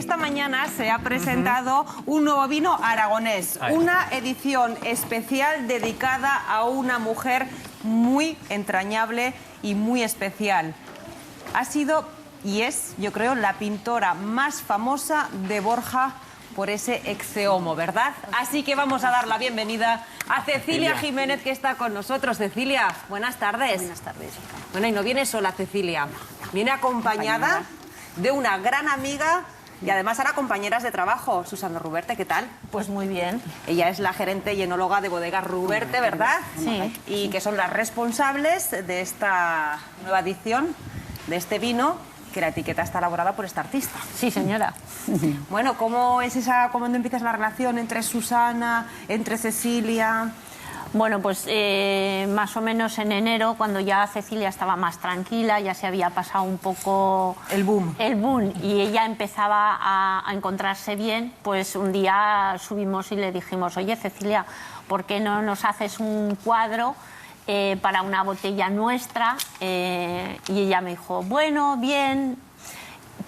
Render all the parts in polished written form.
esta mañana se ha presentado un nuevo vino aragonés, una edición especial dedicada a una mujer muy entrañable y muy especial. Ha sido y es, yo creo, la pintora más famosa de Borja por ese exeomo, ¿verdad? Así que vamos a dar la bienvenida a Cecilia Jiménez, que está con nosotros. Cecilia, buenas tardes. Buenas tardes. Bueno, y no viene sola Cecilia, viene acompañada de una gran amiga y además ahora compañeras de trabajo. Susana Ruberte, ¿qué tal? Pues muy bien. Ella es la gerente y enóloga de Bodegas Ruberte, ¿verdad? Sí. Y que son las responsables de esta nueva edición, de este vino, que la etiqueta está elaborada por esta artista. Sí, señora. Bueno, ¿cómo empiezas la relación entre Susana, entre Cecilia? Bueno, pues más o menos en enero, cuando ya Cecilia estaba más tranquila, ya se había pasado un poco... El boom. El boom, y ella empezaba a encontrarse bien, pues un día subimos y le dijimos, oye, Cecilia, ¿por qué no nos haces un cuadro para una botella nuestra? Y ella me dijo, bueno, bien,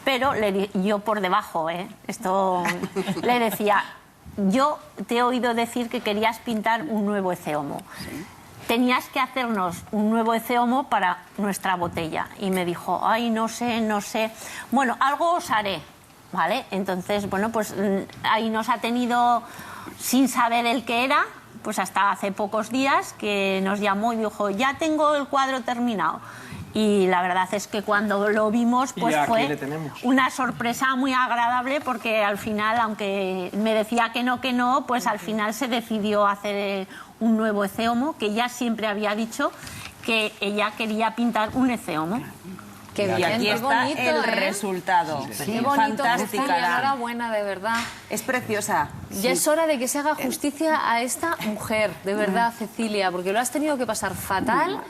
pero yo por debajo, esto le decía, yo te he oído decir que querías pintar un nuevo exeomo. ¿Sí? Tenías que hacernos un nuevo exeomo para nuestra botella. Y me dijo, ay, no sé. Bueno, algo os haré, ¿vale? Entonces, bueno, pues ahí nos ha tenido sin saber el qué era, pues hasta hace pocos días que nos llamó y dijo, ya tengo el cuadro terminado. Y la verdad es que cuando lo vimos, pues fue una sorpresa muy agradable, porque al final, aunque me decía que no, pues al final se decidió hacer un nuevo exeomo, que ella siempre había dicho que ella quería pintar un exeomo. Qué bien, y aquí está bonito, el resultado. Sí. Qué bonito, fantástica. Enhorabuena, de verdad. Es preciosa. Ya es hora de que se haga justicia a esta mujer, de verdad, Cecilia, porque lo has tenido que pasar fatal,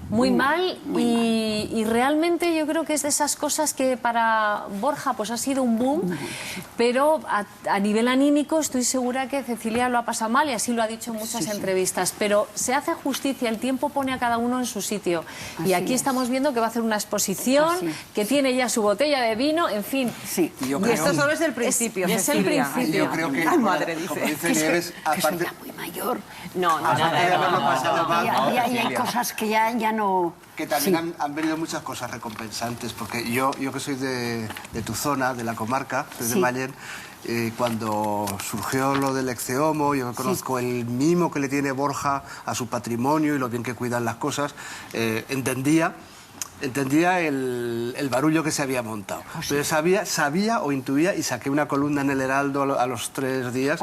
muy mal, y realmente yo creo que es de esas cosas que para Borja pues ha sido un boom, pero a nivel anímico estoy segura que Cecilia lo ha pasado mal, y así lo ha dicho en muchas entrevistas, pero se hace justicia, el tiempo pone a cada uno en su sitio, y aquí estamos viendo que va a hacer una exposición, que tiene ya su botella de vino, en fin. Sí. Y esto solo es el principio, es el principio. Yo creo que, Ay, madre, dice. como dice Nieves, que soy aparte... ya muy mayor. No. Y hay cosas que ya no... Que también han venido muchas cosas recompensantes, porque yo que soy de tu zona, de la comarca, soy de Maller, cuando surgió lo del exeomo, yo conozco el mimo que le tiene Borja a su patrimonio y lo bien que cuidan las cosas, entendía el barullo que se había montado. Pero sabía o intuía, y saqué una columna en el Heraldo a los 3 días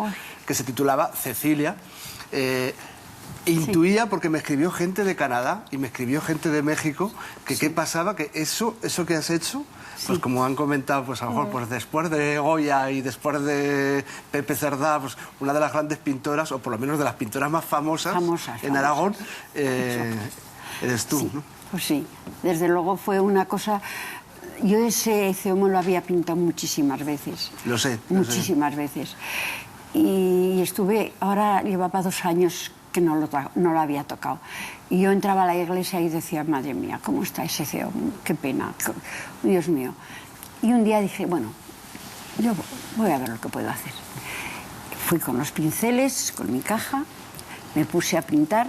que se titulaba Cecilia. Intuía, porque me escribió gente de Canadá y me escribió gente de México, que qué pasaba, que eso que has hecho, pues como han comentado, pues a lo mejor pues después de Goya y después de Pepe Cerdá, pues una de las grandes pintoras, o por lo menos de las pintoras más famosas en Aragón, eres tú, ¿no? Pues sí, desde luego fue una cosa... Yo ese exeomo lo había pintado muchísimas veces. Lo sé. Muchísimas veces. Y estuve, ahora llevaba 2 años que no lo había tocado. Y yo entraba a la iglesia y decía, madre mía, ¿cómo está ese exeomo? Qué pena, Dios mío. Y un día dije, bueno, yo voy a ver lo que puedo hacer. Fui con los pinceles, con mi caja, me puse a pintar.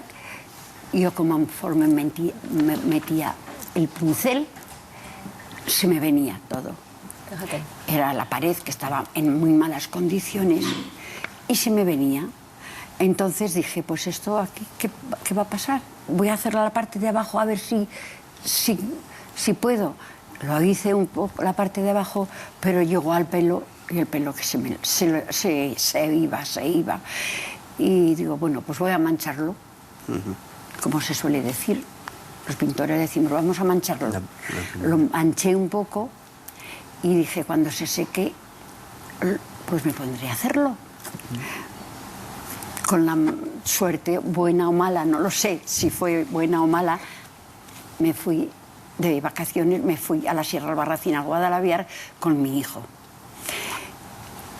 Y yo, conforme metía el pincel, se me venía todo. Fíjate. Era la pared, que estaba en muy malas condiciones, y se me venía. Entonces dije, pues esto aquí, ¿qué va a pasar? Voy a hacerlo a la parte de abajo, a ver si puedo. Lo hice un poco la parte de abajo, pero llegó al pelo, y el pelo que se iba. Y digo, bueno, pues voy a mancharlo. Como se suele decir, los pintores decimos, vamos a mancharlo. Lo manché un poco y dije, cuando se seque, pues me pondré a hacerlo. Con la suerte, buena o mala, no lo sé si fue buena o mala, me fui de vacaciones, me fui a la Sierra Albarracín, a Guadalaviar, con mi hijo.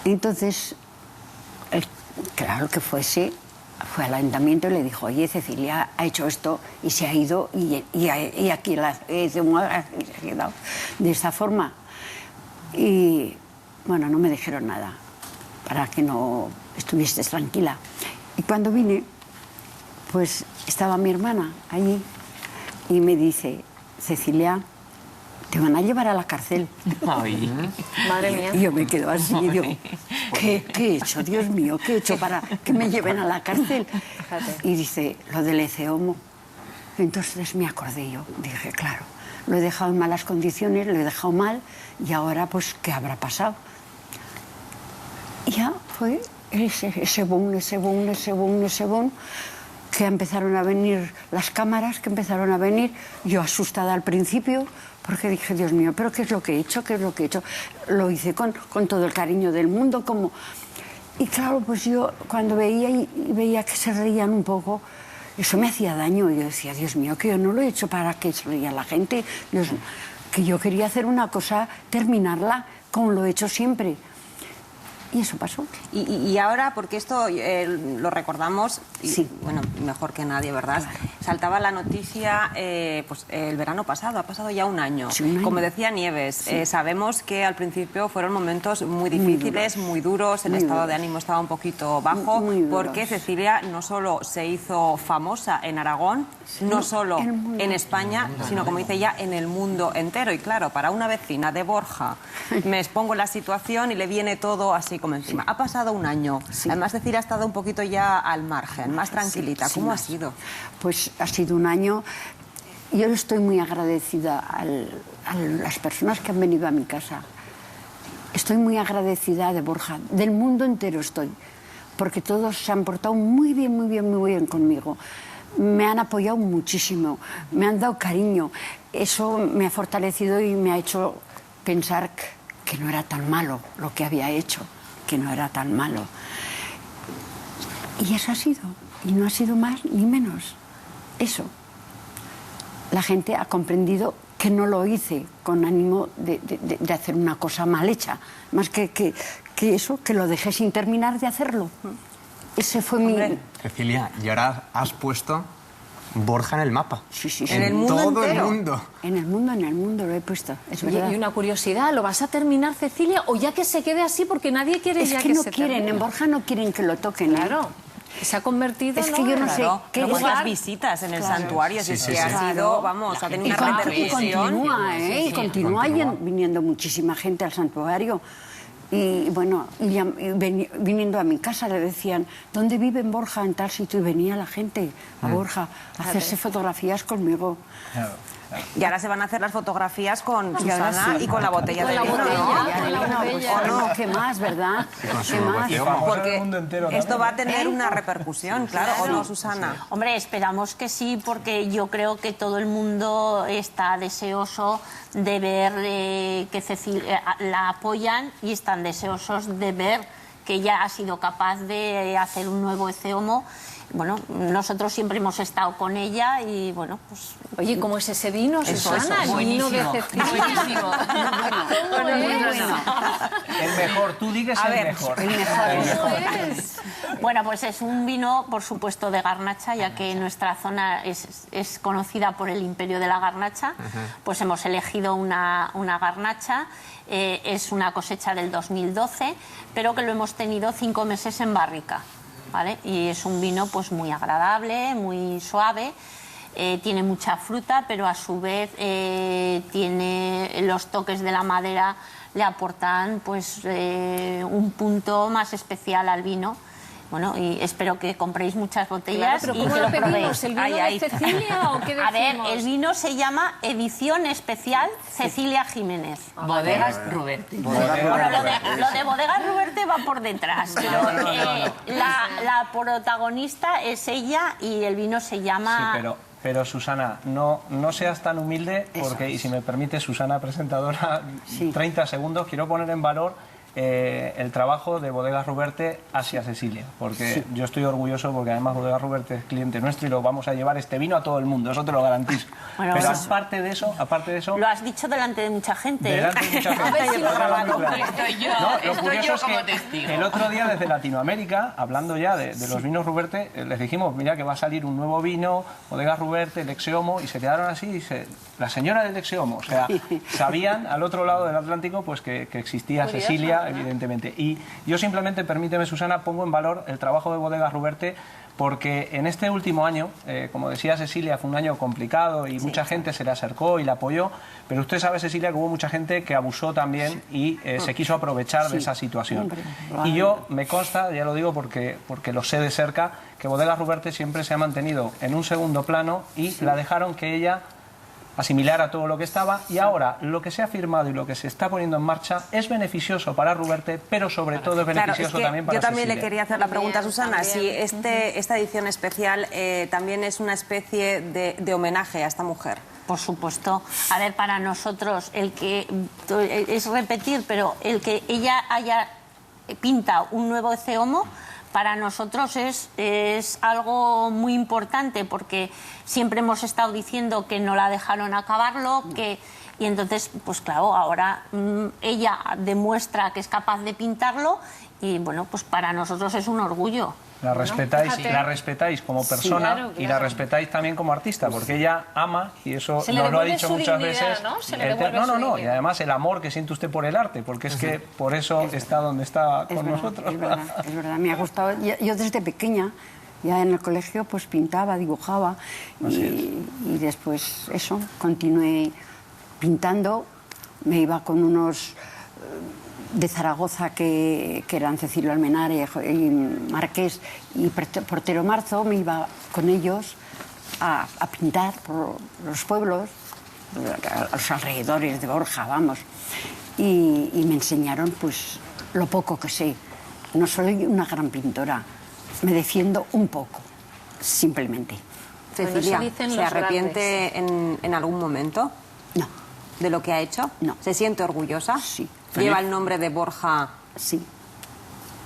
Entonces, claro que fue al ayuntamiento y le dijo, oye, Cecilia ha hecho esto y se ha ido y aquí se ha quedado de esta forma. Y Bueno, no me dijeron nada, para que no estuvieses tranquila. Y cuando vine, pues estaba mi hermana allí y me dice, Cecilia, te van a llevar a la cárcel. Ay. Madre mía. Y yo me quedo así y digo, ¿qué he hecho, Dios mío? ¿Qué he hecho para que me lleven a la cárcel? Y dice, lo del ECEOMO. Entonces me acordé yo, dije, claro, lo he dejado en malas condiciones, lo he dejado mal, y ahora, pues, ¿qué habrá pasado? Y ya fue ese boom, que empezaron a venir las cámaras, que empezaron a venir, yo asustada al principio, porque dije, Dios mío, ¿pero qué es lo que he hecho? ¿Qué es lo que he hecho? Lo hice con todo el cariño del mundo, como... Y claro, pues yo cuando veía que se reían un poco, eso me hacía daño. Yo decía, Dios mío, que yo no lo he hecho para que se ría la gente, Dios, que yo quería hacer una cosa, terminarla como lo he hecho siempre. Y eso pasó. Y ahora, porque esto lo recordamos, y, Sí. bueno, mejor que nadie, ¿verdad? Claro. Saltaba la noticia pues, el verano pasado, ha pasado ya un año. Sí, un año. Como decía Nieves, Sí. sabemos que al principio fueron momentos muy difíciles, muy duros, el Muy estado duros. de ánimo estaba un poquito bajo, Muy duros. porque Cecilia no solo se hizo famosa en Aragón, no solo el mundo. en España, sino, como dice ella, en el mundo entero. Y claro, para una vecina de Borja, me expongo en la situación y le viene todo así como encima. Ha pasado un año. Sí. Además, Cecilia ha estado un poquito ya al margen, más tranquilita. Sí, ¿Cómo ha más. sido? Pues ha sido un año. Yo estoy muy agradecida a las personas que han venido a mi casa. Estoy muy agradecida de Borja, del mundo entero estoy, porque todos se han portado muy bien conmigo. Me han apoyado muchísimo, me han dado cariño. Eso me ha fortalecido y me ha hecho pensar que no era tan malo lo que había hecho, que no era tan malo. Y eso ha sido, y no ha sido más ni menos. Eso. La gente ha comprendido que no lo hice con ánimo de hacer una cosa mal hecha, más que eso, que lo dejé sin terminar de hacerlo. Ese fue mi... Cecilia, y ahora has puesto Borja en el mapa. Sí, sí, sí. En el mundo todo entero. el mundo. En el mundo lo he puesto, es Oye, verdad. y una curiosidad, ¿lo vas a terminar, Cecilia, o ya que se quede así porque nadie quiere Es ya que no se quieren, termine? en Borja no quieren que lo toquen. ¿eh? Claro, se ha convertido... Es que yo no sé Claro, qué luego es. las visitas en el santuario, si es sí, que sí. ha sido, vamos, ha tenido una Y repercusión. continúa, ¿eh? Y continúa viniendo muchísima gente al santuario. Y bueno, viniendo a mi casa le decían, ¿dónde vive en Borja en tal sitio? Y venía la gente a Borja a hacerse fotografías conmigo. Y ahora se van a hacer las fotografías con Y ahora Susana sí. y con la botella Con de la vino, botella. ¿no? Ya, con la bueno, botella. pues, no, ¿qué más, verdad? con su ¿Qué más? devoción. Porque esto va a tener una repercusión, claro, ¿o no, Susana? Hombre, esperamos que sí, porque yo creo que todo el mundo está deseoso de ver que Cecilia la apoyan y están deseosos de ver que ella ha sido capaz de hacer un nuevo ECEOMO. Bueno, nosotros siempre hemos estado con ella y bueno, pues... Oye, ¿cómo es ese vino, Susana? El vino de Cecilia. Buenísimo. ¿Cómo es? El mejor, tú digas A el ver, mejor. El mejor. ¿Cómo es? Bueno, pues es un vino, por supuesto, de garnacha, ya que nuestra zona es conocida por el imperio de la garnacha. Pues hemos elegido una garnacha. Es una cosecha del 2012, pero que lo hemos tenido 5 meses en barrica, ¿vale? Y es un vino pues muy agradable, muy suave. Tiene mucha fruta, pero a su vez tiene los toques de la madera, le aportan pues un punto más especial al vino. Bueno, y espero que compréis muchas botellas Claro, pero y ¿cómo que lo lo pedimos? probéis. ¿El vino Ay, de ay. Cecilia o qué decimos? A ver, el vino se llama Edición Especial Cecilia Jiménez. Bodegas Roberti. Bueno, lo de Bodegas Ruberte va por detrás, pero la protagonista es ella y el vino se llama... Sí, pero Susana, no seas tan humilde, porque, y si me permite, Susana, presentadora, Sí. 30 segundos, quiero poner en valor el trabajo de Bodegas Ruberte hacia Cecilia, porque yo estoy orgulloso porque además Bodegas Ruberte es cliente nuestro y lo vamos a llevar este vino a todo el mundo, eso te lo garantizo. Bueno, pero eso- aparte de eso, Lo has dicho delante de mucha gente. ¿eh? delante de mucha gente. A ver si lo Déjalo grabamos. muy claro. Estoy yo. No, lo Estoy curioso yo es como que testigo. el otro día desde Latinoamérica, hablando ya de los vinos Ruberte, les dijimos, mira que va a salir un nuevo vino, Bodegas Ruberte, el Exeomo, y se quedaron así, y la señora del Exeomo, o sea, sabían al otro lado del Atlántico pues que existía Curioso. Cecilia vida, evidentemente. Y yo simplemente, permíteme, Susana, pongo en valor el trabajo de Bodegas Ruberte, porque en este último año, como decía Cecilia, fue un año complicado y mucha gente se le acercó y la apoyó, pero usted sabe, Cecilia, que hubo mucha gente que abusó también y se quiso aprovechar de esa situación. Y yo, me consta, ya lo digo porque lo sé de cerca, que Bodegas Ruberte siempre se ha mantenido en un segundo plano y la dejaron que ella asimilara todo lo que estaba, y ahora lo que se ha firmado y lo que se está poniendo en marcha es beneficioso para Ruberte, pero sobre todo es beneficioso también para Yo también Cecilia. le quería hacer la pregunta a Susana, si esta edición especial también es una especie de homenaje a esta mujer. Por supuesto. A ver, para nosotros, el que es repetir, pero el que ella haya pintado un nuevo Ecce Homo, para nosotros es algo muy importante, porque siempre hemos estado diciendo que no la dejaron acabarlo, y entonces, pues claro, ahora ella demuestra que es capaz de pintarlo, y bueno, pues para nosotros es un orgullo. La respetáis como persona, claro. y la respetáis también como artista, porque ella ama, y eso Se le nos lo ha devuelve dicho su muchas dignidad, veces. ¿no? Se le devuelve su y dignidad. además el amor que siente usted por el arte, porque es que por eso está donde está con nosotros. Es verdad, me ha gustado. Yo desde pequeña, ya en el colegio, pues pintaba, dibujaba, y después eso, continué pintando. Me iba con unos de Zaragoza que eran Cecilio Almenare y Marqués y Portero Marzo, me iba con ellos a pintar por los pueblos, a los alrededores de Borja, vamos, y me enseñaron pues lo poco que sé. No soy una gran pintora, me defiendo un poco, simplemente. Cecilia, eso dicen ¿se los arrepiente en algún momento No, de lo que ha hecho? No. ¿Se siente orgullosa? Sí. ¿Lleva el nombre de Borja sí.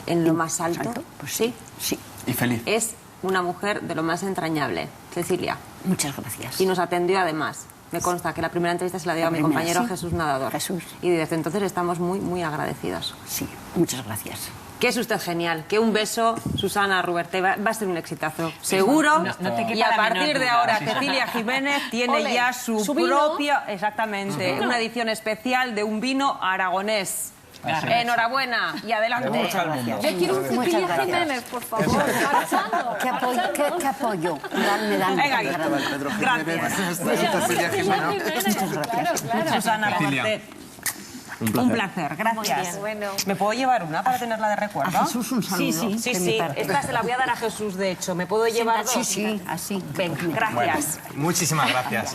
en lo más alto? Pues sí. Sí. Y feliz. Es una mujer de lo más entrañable, Cecilia. Muchas gracias. Y nos atendió además. Me consta que la primera entrevista se la dio a mi primera, compañero sí. Jesús Nadador. Jesús. Y desde entonces estamos muy, muy agradecidos. Sí, muchas gracias. Que es usted genial, que un beso, Susana Ruberte, va a ser un exitazo, seguro. no te quepa y a la partir menor de duda. ahora, Cecilia Jiménez tiene Ole, ya su vino. propia, exactamente, una edición especial de un vino aragonés. Así es. Enhorabuena y adelante. De Borja al mundo. Yo quiero un Muchas Cecilia gracias. Jiménez, por favor. Marchando. ¿Qué apoyo? Me dan Venga, aquí. Pedro Jiménez. Gracias. Cecilia Jiménez. Muchas gracias. Claro. Susana Cecilia. Ruberte. Un placer, gracias. bien. Bueno. ¿Me puedo llevar una para tenerla de recuerdo? A Jesús un saludo. Sí, de mi sí. parte. Esta se la voy a dar a Jesús, de hecho. ¿Me puedo llevar dos? Sí, así. Venga, gracias. Muchísimas gracias.